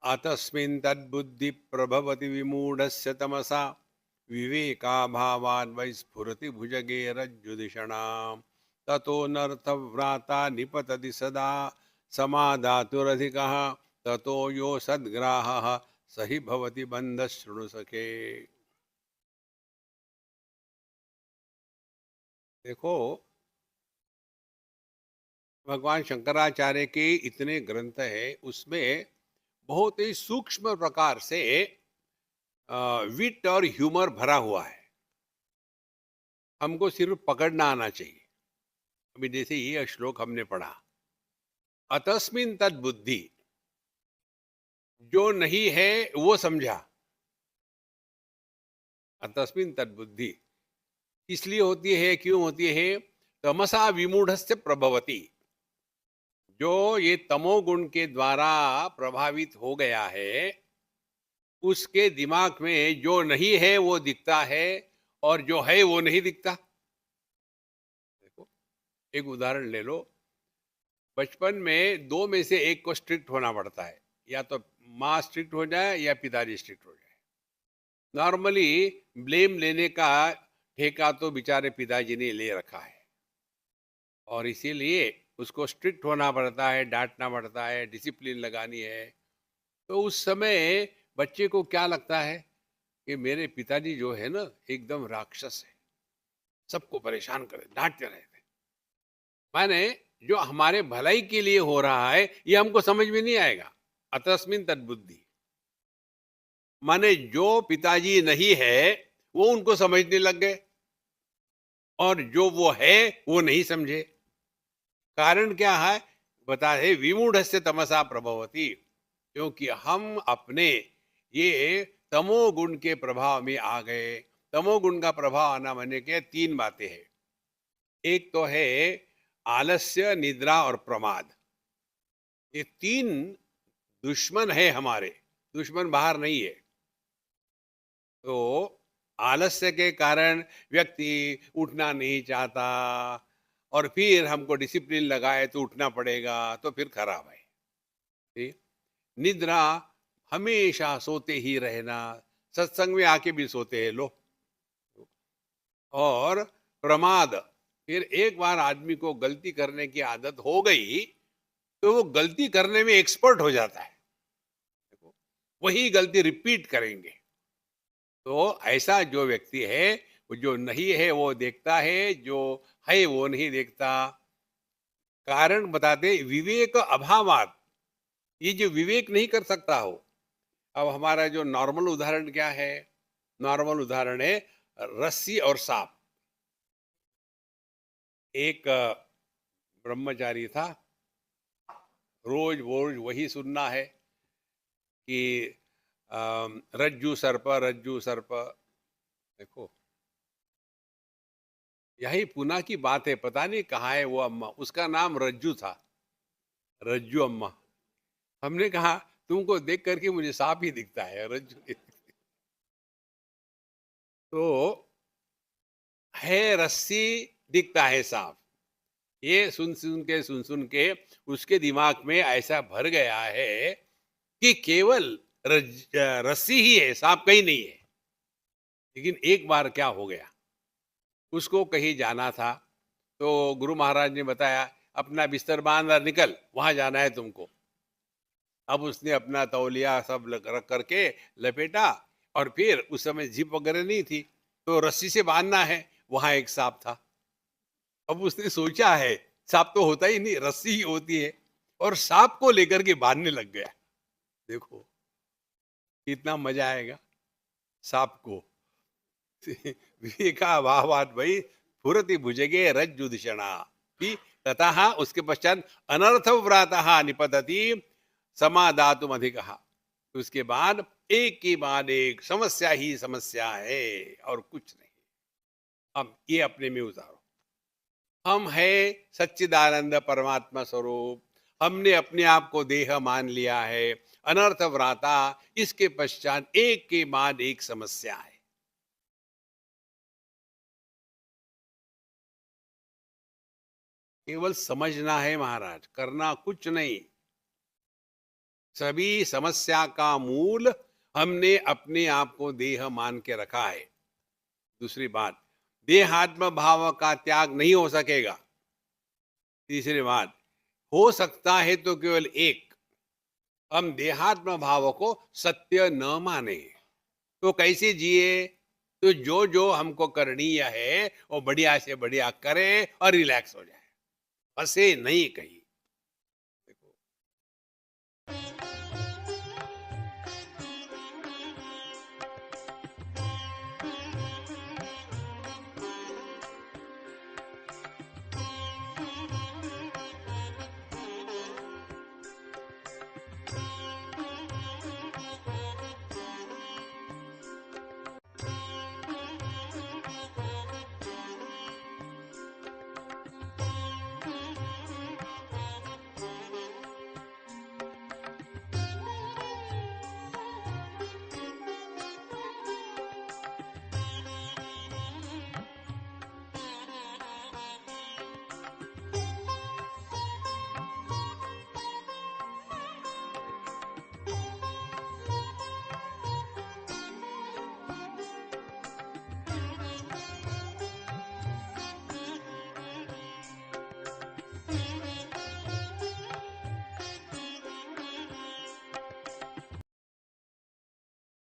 अतस्मिन् तद्बुद्धि प्रभवति विमूढस्य तमसा विवेकाभावान् वै स्फुरति भुजगे रज्जुदिषणाम् ततो नर्थव्राता निपतति सदा समादातुरधिकः ततो यो सद्ग्राहः स हि भवति बन्धः शृणु सखे। देखो, भगवान शंकराचार्य के इतने ग्रंथ है, उसमें बहुत ही सूक्ष्म प्रकार से विट और ह्यूमर भरा हुआ है। हमको सिर्फ पकड़ना आना चाहिए। अभी जैसे ये श्लोक हमने पढ़ा, अतस्मिन तद बुद्धि, जो नहीं है वो समझा। अतस्मिन तद बुद्धि इसलिए होती है, क्यों होती है? तमसा विमूढ़स्य प्रभवती, जो ये तमोगुण के द्वारा प्रभावित हो गया है, उसके दिमाग में जो नहीं है वो दिखता है, और जो है वो नहीं दिखता। देखो, एक उदाहरण ले लो। बचपन में दो में से एक को स्ट्रिक्ट होना पड़ता है, या तो माँ स्ट्रिक्ट हो जाए या पिताजी स्ट्रिक्ट हो जाए। नॉर्मली ब्लेम लेने का ठेका तो बेचारे पिताजी ने ले रखा है, और इसीलिए उसको स्ट्रिक्ट होना पड़ता है, डांटना पड़ता है, डिसिप्लिन लगानी है। तो उस समय बच्चे को क्या लगता है कि मेरे पिताजी जो है ना, एकदम राक्षस है, सबको परेशान करे, डांटते रहते। माने जो हमारे भलाई के लिए हो रहा है ये हमको समझ में नहीं आएगा। अतस्मिन तद्बुद्धि, माने जो पिताजी नहीं है वो उनको समझने लग गए, और जो वो है वो नहीं समझे। कारण क्या है? बता है, विमूढ़स्य तमसा प्रभवती, क्योंकि हम अपने ये तमोगुण के प्रभाव में आ गए। तमोगुण का प्रभाव आना माने के तीन बातें हैं। एक तो है आलस्य, निद्रा और प्रमाद। ये तीन दुश्मन है हमारे, दुश्मन बाहर नहीं है। तो आलस्य के कारण व्यक्ति उठना नहीं चाहता, और फिर हमको डिसिप्लिन लगाए तो उठना पड़ेगा, तो फिर खराब है। ठीक? निद्रा, हमेशा सोते ही रहना, सत्संग में आके भी सोते हैं लोग। और प्रमाद, फिर एक बार आदमी को गलती करने की आदत हो गई तो वो गलती करने में एक्सपर्ट हो जाता है। देखो, वही गलती रिपीट करेंगे। तो ऐसा जो व्यक्ति है, वो जो नहीं है वो देखता है, जो है वो नहीं देखता। कारण बताते, विवेक अभावात, ये जो विवेक नहीं कर सकता हो। अब हमारा जो नॉर्मल उदाहरण क्या है? नॉर्मल उदाहरण है रस्सी और सांप। एक ब्रह्मचारी था, रोज रोज वही सुनना है कि रज्जू सर्प, रज्जू सर्प। देखो, यही पुणे की बात है, पता नहीं कहाँ है वो अम्मा, उसका नाम रज्जू था, रज्जू अम्मा। हमने कहा तुमको देख करके मुझे सांप ही दिखता है, रज्जू नहीं दिखती। तो है रस्सी, दिखता है सांप। ये सुन सुन के उसके दिमाग में ऐसा भर गया है कि केवल रस्सी ही है, सांप कहीं नहीं है। लेकिन एक बार क्या हो गया, उसको कहीं जाना था, तो गुरु महाराज ने बताया अपना बिस्तर बांध और निकल, वहां जाना है तुमको। अब उसने अपना तौलिया सब रख करके लपेटा, और फिर उस समय जिप वगैरह नहीं थी, तो रस्सी से बांधना है। वहां एक सांप था। अब उसने सोचा है, सांप तो होता ही नहीं, रस्सी ही होती है, और सांप को लेकर के बांधने लग गया। देखो कितना मजा आएगा सांप को। विवेका वाहवाद भाई, फुरति भुजगे रज्जुदिषणा। तथा उसके पश्चात अनर्थ व्रातः निपतति समादातुम अधिकः। उसके बाद एक के बाद एक समस्या ही समस्या है, और कुछ नहीं। अब ये अपने में उतारो। हम है सच्चिदानंद परमात्मा स्वरूप, हमने अपने आप को देह मान लिया है। अनर्थ व्राता, इसके पश्चात एक के बाद एक समस्या है। केवल समझना है महाराज, करना कुछ नहीं। सभी समस्या का मूल हमने अपने आप को देह मान के रखा है। दूसरी बात, देहात्म भाव का त्याग नहीं हो सकेगा। तीसरी बात, हो सकता है तो केवल एक, हम देहात्म भाव को सत्य न माने। तो कैसे जिए? तो जो जो हमको करणीय है वो बढ़िया से बढ़िया करे और रिलैक्स हो जाए, फंसे नहीं कहीं।